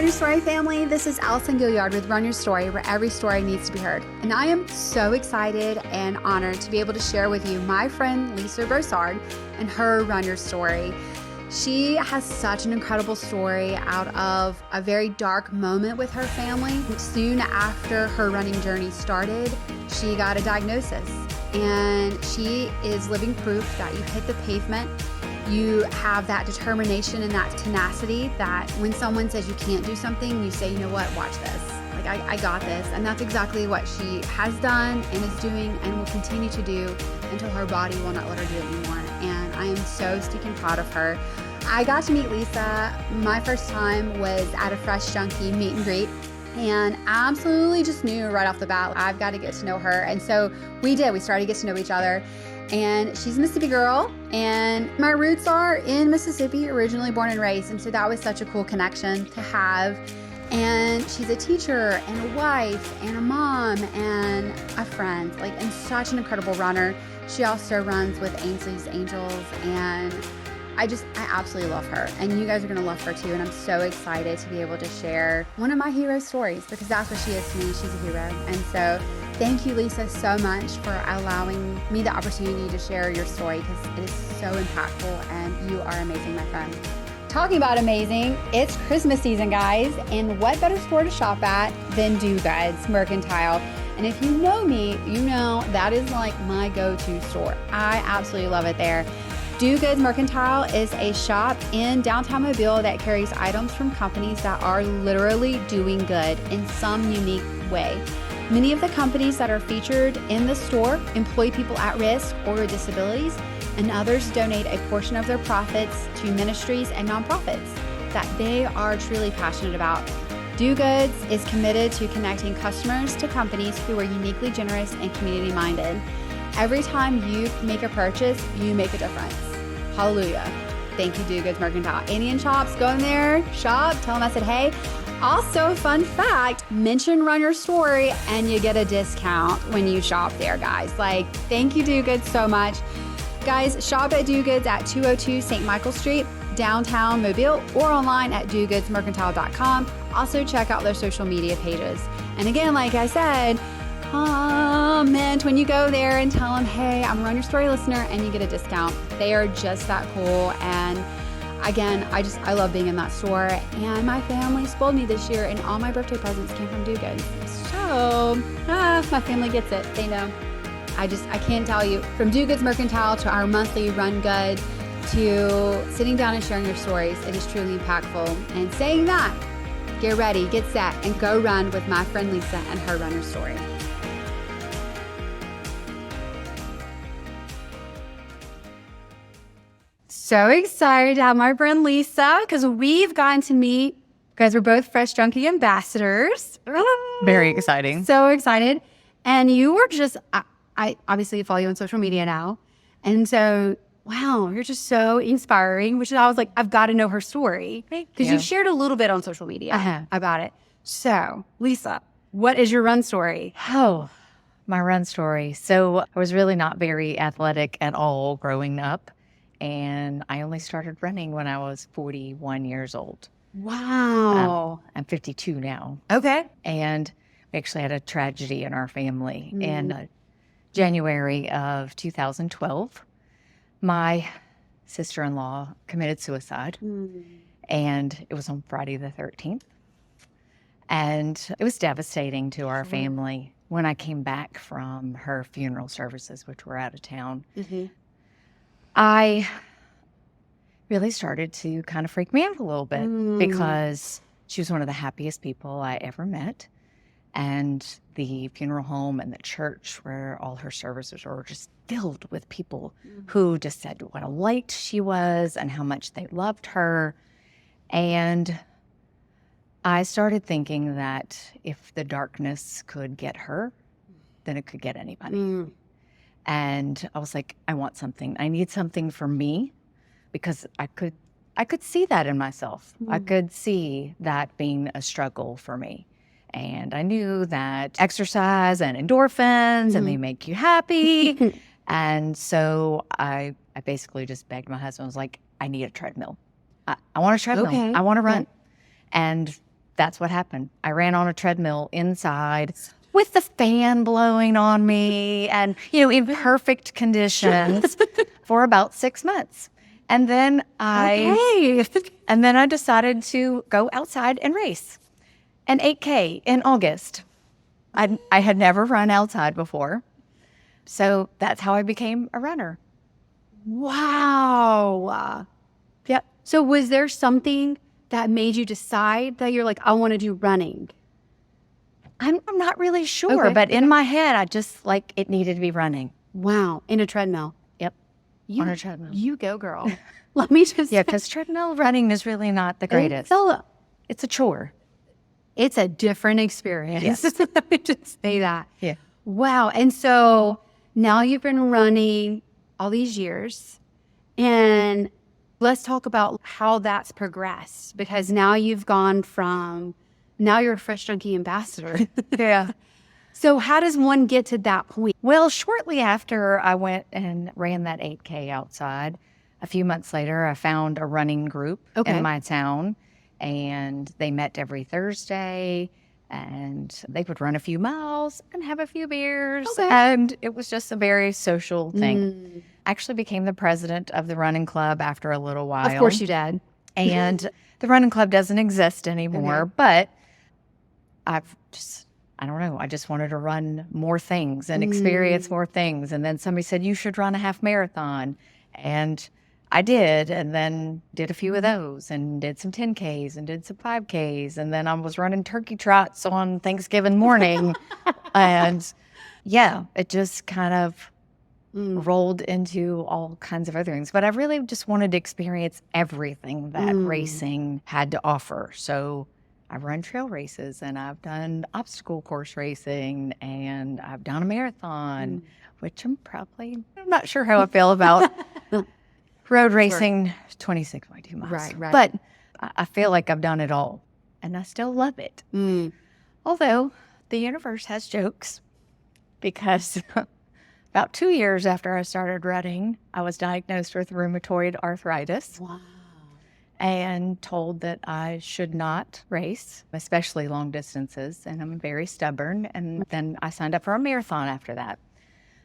Your Story family, this is Allison Gilliard with Run Your Story, where every story needs to be heard. And I am so excited and honored to be able to share with you my friend Lisa Broussard and her Run Your Story. She has such an incredible story out of a very dark moment with her family. Soon after her running journey started, she got a diagnosis, and she is living proof that you hit the pavement. You have that determination and that tenacity that when someone says you can't do something, you say, you know what, watch this. Like, I got this. And that's exactly what she has done and is doing and will continue to do until her body will not let her do it anymore. And I am so stinking proud of her. I got to meet Lisa. My first time was at a Fresh Junkie meet and greet, and absolutely just knew right off the bat, I've got to get to know her. And so we did. We started to get to know each other. And she's a Mississippi girl, and my roots are in Mississippi, originally born and raised. And so that was such a cool connection to have. And she's a teacher and a wife and a mom and a friend, and such an incredible runner. She also runs with Ainsley's Angels, and I absolutely love her, and you guys are going to love her too. And I'm so excited to be able to share one of my hero stories, because that's what she is to me. She's a hero. And so thank you, Lisa, so much for allowing me the opportunity to share your story, because it is so impactful, and you are amazing, my friend. Talking about amazing, it's Christmas season, guys, and what better store to shop at than Do Goods Mercantile? And if you know me, you know that is like my go-to store. I absolutely love it there. Do Goods Mercantile is a shop in downtown Mobile that carries items from companies that are literally doing good in some unique way. Many of the companies that are featured in the store employ people at risk or with disabilities, and others donate a portion of their profits to ministries and nonprofits that they are truly passionate about. Do Goods is committed to connecting customers to companies who are uniquely generous and community-minded. Every time you make a purchase, you make a difference. Hallelujah. Thank you, Do Goods Mercantile. Indian shops, go in there, shop, tell them I said, hey. Also, fun fact, mention Run Your Story and you get a discount when you shop there, guys. Thank you, Do Goods, so much. Guys, shop at Do Goods at 202 St. Michael Street, downtown Mobile, or online at dogoodsmercantile.com. Also, check out their social media pages. And again, like I said, comment when you go there and tell them, hey, I'm a Run Your Story listener, and you get a discount. They are just that cool. And again, I love being in that store. And my family spoiled me this year, and all my birthday presents came from Do Goods. So my family gets it. They know. I can't tell you, from Do Goods Mercantile to our monthly Run Good to sitting down and sharing your stories, it is truly impactful. And saying that, get ready, get set, and go run with my friend Lisa and her Run Your Story. So excited to have my friend Lisa, because we've gotten to meet. Guys, we're both Fresh Junkie ambassadors. Very exciting. So excited. And you were just, I obviously follow you on social media now. And so, wow, you're just so inspiring, which I was like, I've got to know her story. Because you've shared a little bit on social media about it. So, Lisa, what is your run story? Oh, my run story. So I was really not very athletic at all growing up. And I only started running when I was 41 years old. Wow. I'm 52 now. Okay. And we actually had a tragedy in our family. In January of 2012, my sister-in-law committed suicide. And it was on Friday the 13th. And it was devastating to our family. When I came back from her funeral services, which were out of town, I really started to kind of freak me out a little bit, because she was one of the happiest people I ever met. And the funeral home and the church where all her services were just filled with people who just said what a light she was and how much they loved her. And I started thinking that if the darkness could get her, then it could get anybody. And I was like, I want something. I need something for me, because I could see that in myself. I could see that being a struggle for me. And I knew that exercise and endorphins and they make you happy. And so I basically just begged my husband. I was like, I need a treadmill. I want a treadmill. I want to run. And that's what happened. I ran on a treadmill inside with the fan blowing on me and, in perfect conditions for about 6 months. And then I decided to go outside and race an 8K in August. I had never run outside before. So that's how I became a runner. Wow. Yep. So was there something that made you decide that you're like, I want to do running? I'm not really sure, but in my head, I just it needed to be running. Wow. In a treadmill. Yep. On a treadmill. You go, girl. Let me just because treadmill running is really not the greatest. It's a chore. It's a different experience. Yes. Let me just say that. Yeah. Wow. And so now you've been running all these years, and let's talk about how that's progressed, because now you've gone from, now you're a Fresh Junkie ambassador. Yeah. So how does one get to that point? Well, shortly after I went and ran that 8K outside, a few months later, I found a running group in my town, and they met every Thursday, and they would run a few miles and have a few beers. And it was just a very social thing. I actually became the president of the running club after a little while. Of course you did. And the running club doesn't exist anymore, but I don't know. I just wanted to run more things and experience more things. And then somebody said, you should run a half marathon. And I did, and then did a few of those, and did some 10Ks and did some 5Ks. And then I was running turkey trots on Thanksgiving morning. And yeah, it just kind of rolled into all kinds of other things. But I really just wanted to experience everything that racing had to offer. So I've run trail races, and I've done obstacle course racing, and I've done a marathon, which I'm not sure how I feel about road racing, 26.2 miles. Right. But I feel like I've done it all, and I still love it. Although the universe has jokes, because about 2 years after I started running, I was diagnosed with rheumatoid arthritis. Wow. And told that I should not race, especially long distances. And I'm very stubborn. And then I signed up for a marathon after that,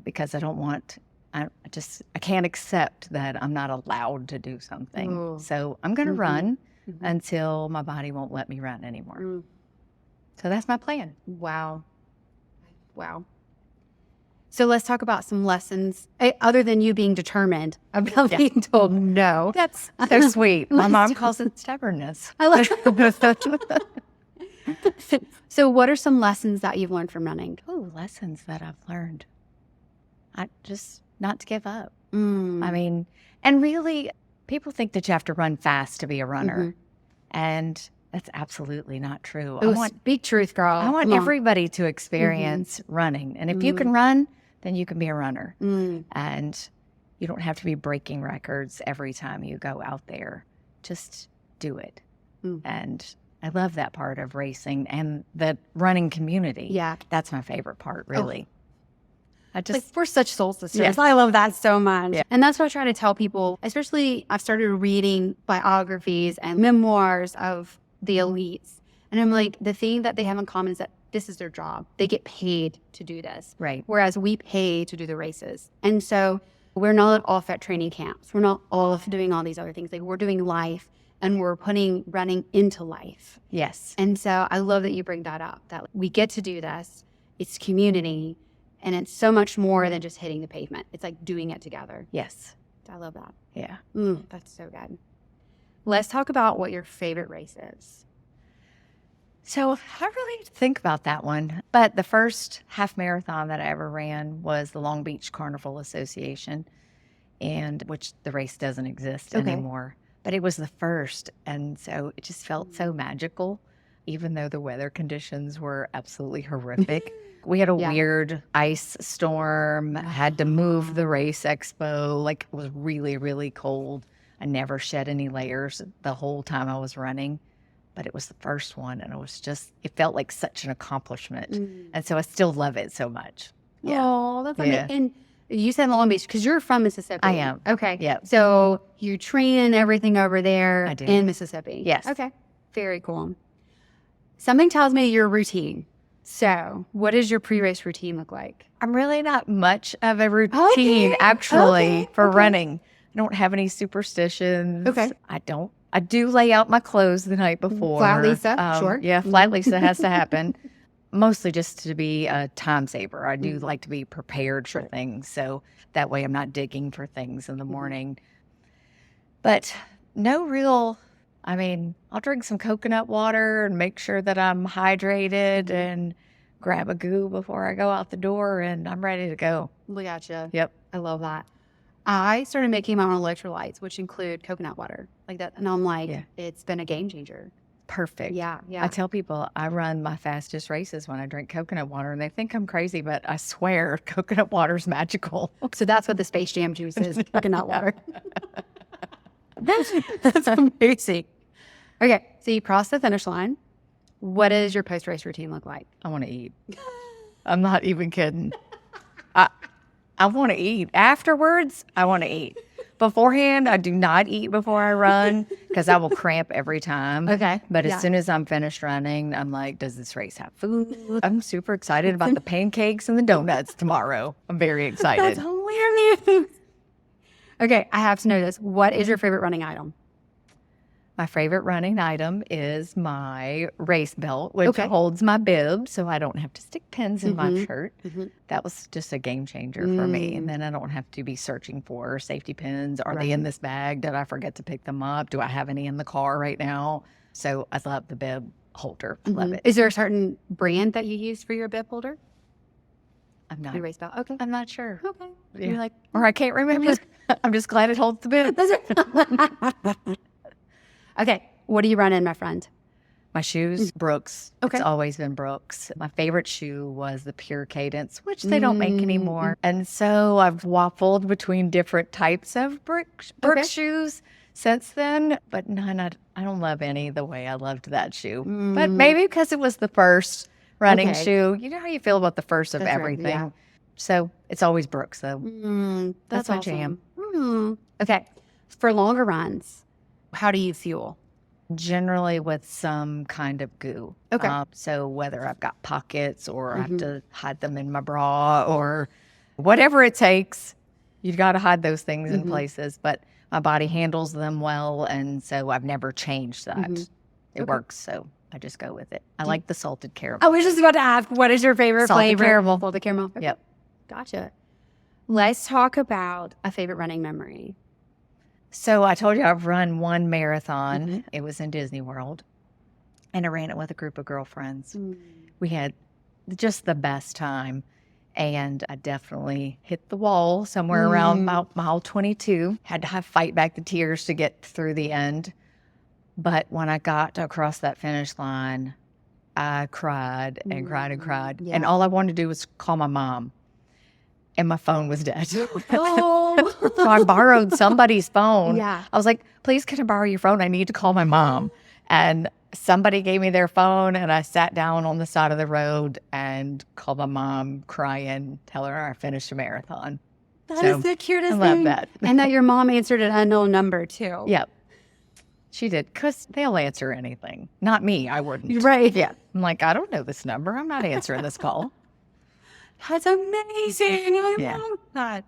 because I can't accept that I'm not allowed to do something. So I'm going to run until my body won't let me run anymore. So that's my plan. Wow. So let's talk about some lessons, other than you being determined about being told no. That's so sweet. My mom calls it stubbornness. I like that. So what are some lessons that you've learned from running? Oh, lessons that I've learned. Not to give up. I mean, and really, people think that you have to run fast to be a runner. And that's absolutely not true. Big truth, girl. I want everybody to experience running. And if you can run, then you can be a runner. And you don't have to be breaking records every time you go out there. Just do it. And I love that part of racing and the running community. Yeah. That's my favorite part, really. We're such soul sisters. Yes. I love that so much. Yeah. And that's what I try to tell people, especially I've started reading biographies and memoirs of the elites. And I'm like, the thing that they have in common is that this is their job. They get paid to do this. Right. Whereas we pay to do the races. And so we're not off at training camps. We're not off doing all these other things. Like, we're doing life, and we're putting running into life. Yes. And so I love that you bring that up, that we get to do this. It's community, and it's so much more than just hitting the pavement. It's like doing it together. Yes. I love that. Yeah. That's so good. Let's talk about what your favorite race is. So I really need to think about that one. But the first half marathon that I ever ran was the Long Beach Carnival Association, and which the race doesn't exist anymore. But it was the first. And so it just felt so magical, even though the weather conditions were absolutely horrific. We had a weird ice storm, had to move the race expo. Like, it was really, really cold. I never shed any layers the whole time I was running. But it was the first one, and it felt like such an accomplishment. And so I still love it so much. Yeah. Oh, that's amazing. And you said Long Beach, because you're from Mississippi. I am. Okay. Yeah. So you train and everything over there I do. in Mississippi. Yes. Okay. Very cool. Something tells me your routine. So what does your pre-race routine look like? I'm really not much of a routine, actually, for running. I don't have any superstitions. Okay. I do lay out my clothes the night before. Flat Lisa, sure. Yeah, flat Lisa has to happen. Mostly just to be a time saver. I do like to be prepared for things. So that way I'm not digging for things in the morning. But no real, I'll drink some coconut water and make sure that I'm hydrated and grab a goo before I go out the door, and I'm ready to go. Look at you. Yep. I love that. I started making my own electrolytes, which include coconut water, like that. And I'm like, it's been a game changer. Perfect. Yeah. I tell people I run my fastest races when I drink coconut water, and they think I'm crazy, but I swear coconut water is magical. So that's what the Space Jam juice is, coconut water. That's amazing. Okay, so you cross the finish line. What does your post-race routine look like? I want to eat. I'm not even kidding. I want to eat. Afterwards, I want to eat. Beforehand, I do not eat before I run because I will cramp every time. Okay. But as soon as I'm finished running, I'm like, does this race have food? I'm super excited about the pancakes and the donuts tomorrow. I'm very excited. That's hilarious. Okay, I have to know this. What is your favorite running item? My favorite running item is my race belt, which holds my bib so I don't have to stick pins in my shirt. That was just a game changer for me. And then I don't have to be searching for safety pins. Are they in this bag? Did I forget to pick them up? Do I have any in the car right now? So I love the bib holder. Love it. Is there a certain brand that you use for your bib holder? I'm not. Your race belt? Okay. I'm not sure. Okay. Yeah. You're like, or I can't remember. I'm just glad it holds the bib. Okay, what do you run in, my friend? My shoes, Brooks. Okay. It's always been Brooks. My favorite shoe was the Pure Cadence, which they don't make anymore. And so I've waffled between different types of Brooks shoes since then. But none, I don't love any the way I loved that shoe. But maybe because it was the first running shoe. You know how you feel about the first of everything. Right, yeah. So it's always Brooks, though. That's my awesome. jam. Okay, for longer runs, how do you fuel? Generally with some kind of goo. Okay. So whether I've got pockets or I have to hide them in my bra or whatever it takes, you've got to hide those things in places. But my body handles them well, and so I've never changed that. It works, so I just go with it. I like the salted caramel. I was just about to ask, what is your favorite Salted flavor? caramel. Salted caramel. Okay. Yep. Gotcha. Let's talk about a favorite running memory. So I told you I've run one marathon. It was in Disney World, and I ran it with a group of girlfriends. We had just the best time, and I definitely hit the wall somewhere around mile 22. Had to fight back the tears to get through the end. But when I got across that finish line, I cried and cried and cried. Yeah. And all I wanted to do was call my mom. And my phone was dead. Oh. So I borrowed somebody's phone. Yeah. I was like, please, can I borrow your phone? I need to call my mom. And somebody gave me their phone, and I sat down on the side of the road and called my mom, crying, tell her I finished a marathon. That is the cutest I thing. love that. And that your mom answered an unknown number, too. Yep. She did, because they'll answer anything. Not me, I wouldn't. Right. Yeah. I'm like, I don't know this number. I'm not answering this call. That's amazing. I love that.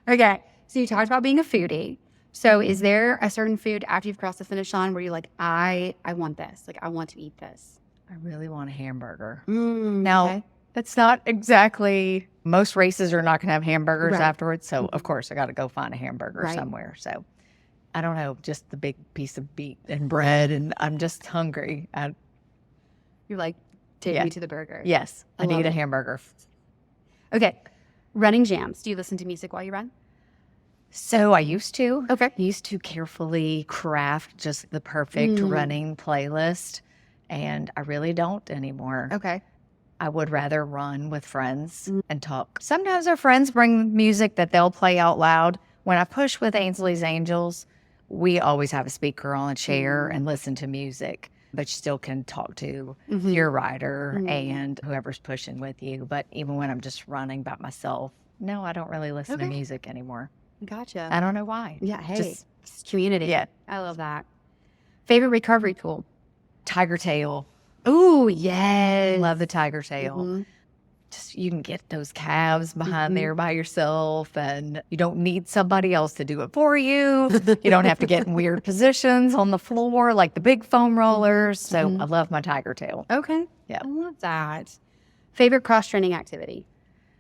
Okay, so you talked about being a foodie. So is there a certain food after you've crossed the finish line where you're like, I want this. Like, I want to eat this. I really want a hamburger. Now, that's not exactly, most races are not going to have hamburgers Right. afterwards. So, of course, I got to go find a hamburger somewhere. So, I don't know, just the big piece of meat and bread, and I'm just hungry. you're like, take me to the burger. Yes, I love need a it. hamburger. Okay, running jams. Do you listen to music while you run? So I used to. Okay. Used to carefully craft just the perfect running playlist, and I really don't anymore. Okay. I would rather run with friends and talk. Sometimes our friends bring music that they'll play out loud. When I push with Ainsley's Angels, we always have a speaker on a chair and listen to music, but you still can talk to your rider and whoever's pushing with you. But even when I'm just running by myself, no, I don't really listen to music anymore. Gotcha. I don't know why. Yeah, hey, Just it's community. Yeah. I love that. Favorite recovery tool? Tiger Tail. Oh, yes. Love the tiger tail. Just you can get those calves behind there by yourself, and you don't need somebody else to do it for you. You don't have to get in weird positions on the floor like the big foam rollers. So I love my tiger tail. Okay. Yeah. I love that. Favorite cross training activity?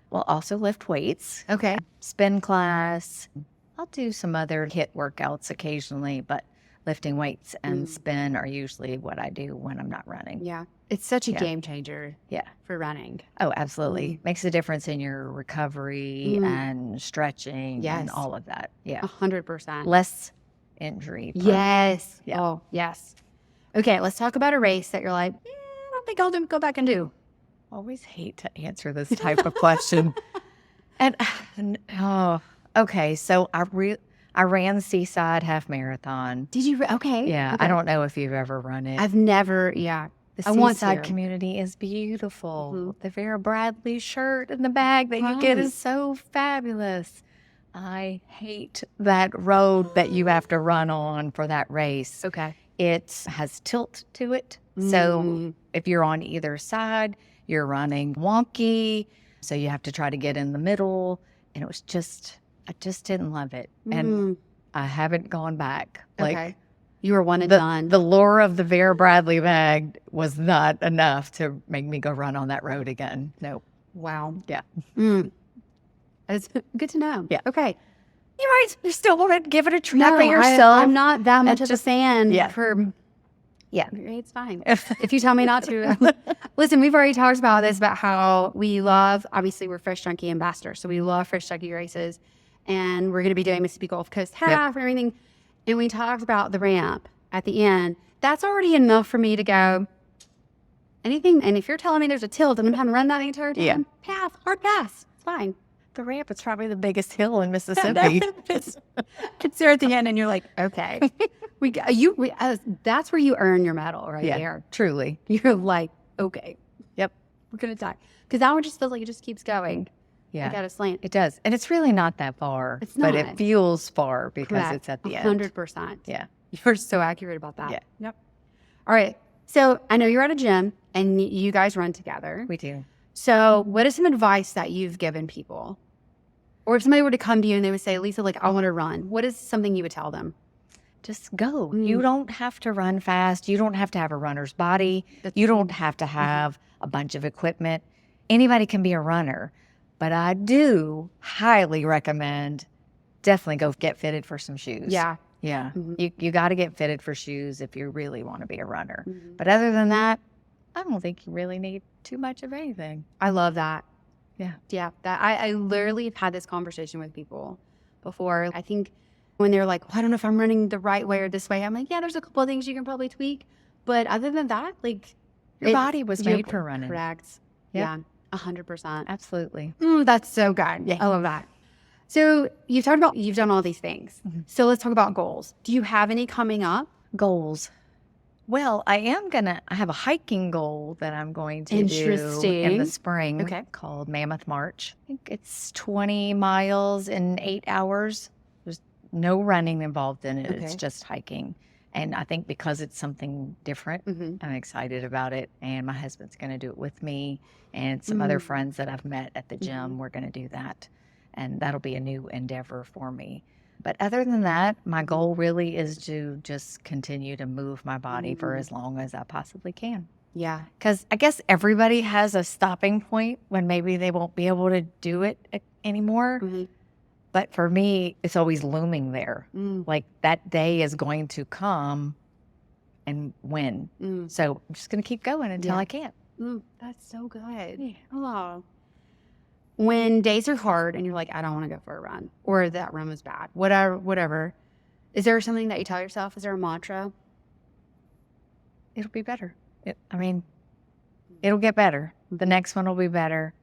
We'll also lift weights, Okay. spin class. I'll do some other HIIT workouts occasionally, but lifting weights and spin are usually what I do when I'm not running. Yeah. It's such a game changer Yeah. for running. Oh, absolutely. Makes a difference in your recovery and stretching and all of that. Yeah. 100%. Less injury. Yes. Yeah. Oh, yes. Okay, let's talk about a race that you're like, I don't think I'll go back and do. Always hate to answer this type of question. And, okay. So I ran Seaside Half Marathon. Did you? Okay. Yeah. Okay. I don't know if you've ever run it. I've never, yeah. The I want Seaside to. community is beautiful. The Vera Bradley shirt in the bag that you get is so fabulous. I hate that road that you have to run on for that race. Okay. It has tilt to it. So if you're on either side, you're running wonky. So you have to try to get in the middle. And it was I just didn't love it. And I haven't gone back. Okay. You were one and done. The lure of the Vera Bradley bag was not enough to make me go run on that road again. Nope. Wow. Yeah. It's good to know. Yeah. Okay. You're right. You still want to give it a try for yourself. I'm not that much of a fan yeah. Yeah, it's fine. If you tell me not to. Listen, we've already talked about this, about how we love, obviously we're Fresh Junkie ambassadors, so we love Fresh Junkie races. And we're going to be doing Mississippi Gulf Coast Half and everything. And we talked about the ramp at the end. That's already enough for me to go, anything. And if you're telling me there's a tilt and I'm having to run that the entire time, hard pass. It's fine. The ramp is probably the biggest hill in Mississippi. It's there at the end, and you're like, okay, that's where you earn your medal right there. Truly. You're like, okay, yep, we're gonna die, because that one just feels like it just keeps going. Yeah, I got a slant. It does, and it's really not that far. It's not, but it feels far because it's at the end. 100%. Yeah, you're so accurate about that. Yeah. Yep. All right. So I know you're at a gym, and you guys run together. We do. So what is some advice that you've given people? Or if somebody were to come to you and they would say, Lisa, like, I want to run, what is something you would tell them? Just go. You don't have to run fast. You don't have to have a runner's body. You don't have to have a bunch of equipment. Anybody can be a runner. But I do highly recommend definitely go get fitted for some shoes. Yeah. Yeah. You got to get fitted for shoes if you really want to be a runner. But other than that, I don't think you really need too much of anything. I love that. Yeah. Yeah. That I literally have had this conversation with people before. I think when they're like, well, I don't know if I'm running the right way or this way. I'm like, yeah, there's a couple of things you can probably tweak. But other than that, like, your body was made for running. Correct. Yep. Yeah. 100%. Absolutely. That's so good. Yeah. I love that. So you've done all these things. So let's talk about goals. Do you have any coming up? Goals. Well, I have a hiking goal that I'm going to do in the spring called Mammoth March. I think it's 20 miles in 8 hours. There's no running involved in it. It's just hiking. And I think because it's something different, I'm excited about it. And my husband's going to do it with me and some other friends that I've met at the gym. We're going to do that. And that'll be a new endeavor for me. But other than that, my goal really is to just continue to move my body for as long as I possibly can. Yeah. Because I guess everybody has a stopping point when maybe they won't be able to do it anymore. But for me, it's always looming there. Like that day is going to come and when. So I'm just going to keep going until I can't. That's so good. Yeah. Oh. When days are hard and you're like, I don't want to go for a run, or that run was bad, whatever, is there something that you tell yourself? Is there a mantra? It'll be better. It'll get better. The next one will be better.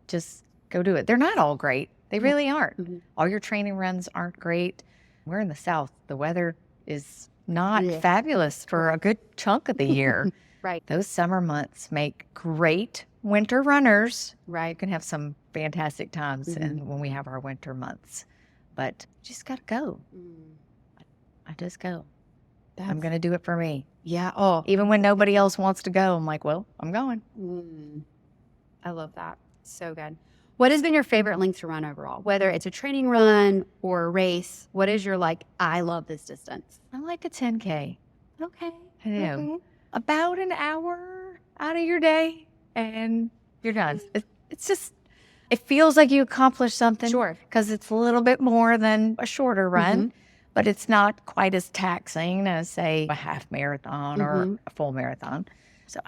Just go do it. They're not all great. They really aren't. All your training runs aren't great. We're in the South. The weather is not fabulous for a good chunk of the year. Right. Those summer months make great winter runners. Right. You can have some fantastic times and when we have our winter months. But you just got to go. I just go. I'm going to do it for me. Yeah. Oh, Even when nobody else wants to go, I'm like, well, I'm going. I love that. So good. What has been your favorite length to run overall? Whether it's a training run or a race, what is your I love this distance? I like a 10K. Okay. I know. About an hour out of your day and you're done. It's just, it feels like you accomplished something. Sure. Because it's a little bit more than a shorter run, but it's not quite as taxing as, say, a half marathon or a full marathon. So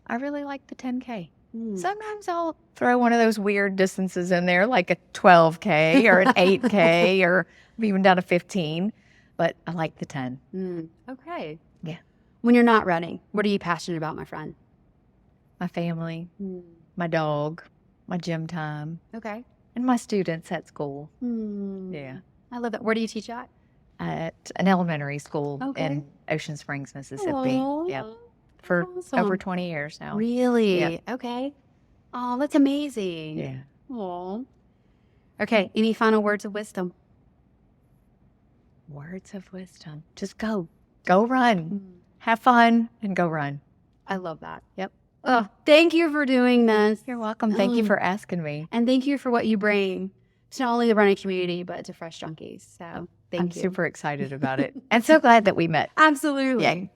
I really like the 10K. Sometimes I'll throw one of those weird distances in there, like a 12K or an 8K, or I've even done a 15, but I like the 10. Okay. Yeah. When you're not running, what are you passionate about, my friend? My family, my dog, my gym time, Okay. and my students at school. Yeah. I love that. Where do you teach at? At an elementary school in Ocean Springs, Mississippi. Yep. For over 20 years now. Really? Yep. Okay. Oh, that's amazing. Yeah. Oh. Okay. Any final words of wisdom? Words of wisdom. Just go. Go run. Have fun and go run. I love that. Yep. Oh, thank you for doing this. You're welcome. Thank you for asking me. And thank you for what you bring to not only the running community, but to Fresh Junkies. So thank you. I'm super excited about it. And so glad that we met. Absolutely. Yeah.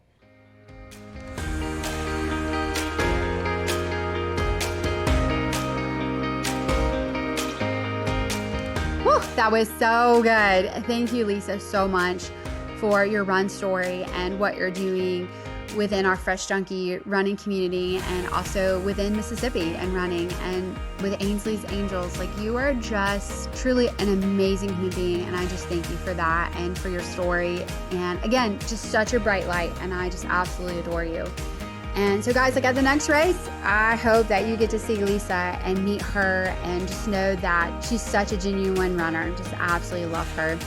Whew, that was so good. Thank you, Lisa, so much for your run story and what you're doing within our Fresh Junkie running community and also within Mississippi and running and with Ainsley's Angels. You are just truly an amazing human being, and I just thank you for that and for your story. And again, just such a bright light, and I just absolutely adore you. And so guys, at the next race, I hope that you get to see Lisa and meet her and just know that she's such a genuine runner. Just absolutely love her.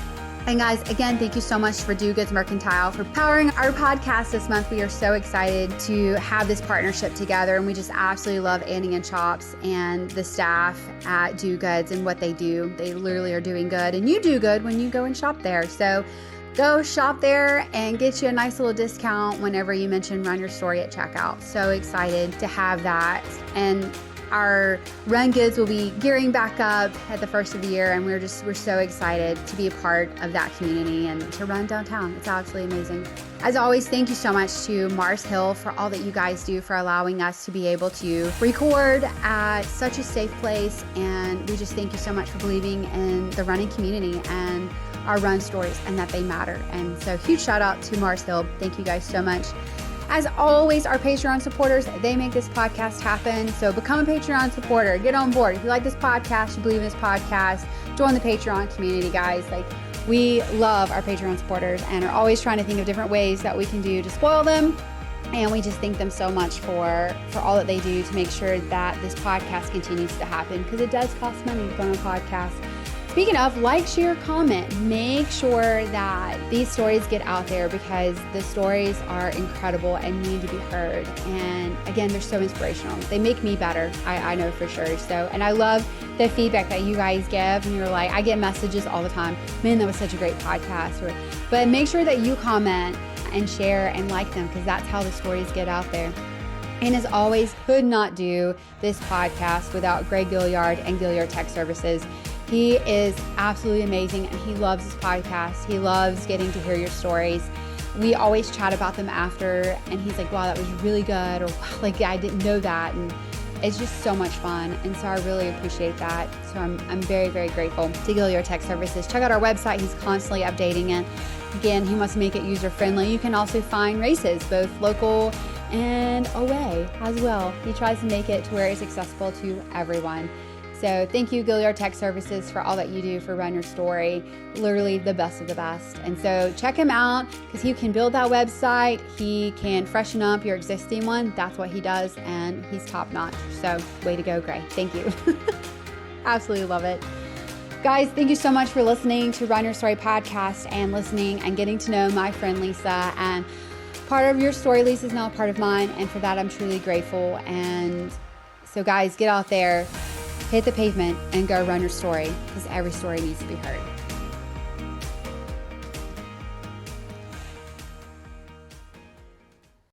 And guys, again, thank you so much for Do Goods Mercantile for powering our podcast this month. We are so excited to have this partnership together, and we just absolutely love Annie and Chops and the staff at Do Goods and what they do. They literally are doing good, and you do good when you go and shop there. So go shop there and get you a nice little discount whenever you mention Run Your Story at checkout. So excited to have that. And our run goods will be gearing back up at the first of the year, and we're so excited to be a part of that community and to run downtown. It's absolutely amazing. As always, thank you so much to Mars Hill for all that you guys do for allowing us to be able to record at such a safe place, and we just thank you so much for believing in the running community and our run stories and that they matter. And so huge shout out to Mars Hill. Thank you guys so much. As always, our Patreon supporters, they make this podcast happen. So become a Patreon supporter. Get on board. If you like this podcast, you believe in this podcast, join the Patreon community, guys. We love our Patreon supporters and are always trying to think of different ways that we can do to spoil them. And we just thank them so much for all that they do to make sure that this podcast continues to happen, because it does cost money to go on a podcast. Speaking of, like, share, comment. Make sure that these stories get out there, because the stories are incredible and need to be heard. And again, they're so inspirational. They make me better, I know for sure. So, and I love the feedback that you guys give. And you're like, I get messages all the time. Man, that was such a great podcast. But make sure that you comment and share and like them, because that's how the stories get out there. And as always, could not do this podcast without Greg Gilliard and Gilliard Tech Services. He is absolutely amazing, and he loves this podcast. He loves getting to hear your stories. We always chat about them after, and he's like, wow, that was really good, or I didn't know that. And it's just so much fun. And so I really appreciate that. So I'm very, very grateful to Gilliard Tech Services. Check out our website. He's constantly updating it. Again, he wants to make it user-friendly. You can also find races, both local and away as well. He tries to make it to where it's accessible to everyone. So thank you, Gilliard Tech Services, for all that you do for Run Your Story. Literally the best of the best. And so check him out, because he can build that website. He can freshen up your existing one. That's what he does, and he's top notch. So way to go, Gray. Thank you. Absolutely love it. Guys, thank you so much for listening to Run Your Story podcast and listening and getting to know my friend Lisa. And part of your story, Lisa, is now a part of mine. And for that, I'm truly grateful. And so guys, get out there, hit the pavement, and go run your story, because every story needs to be heard.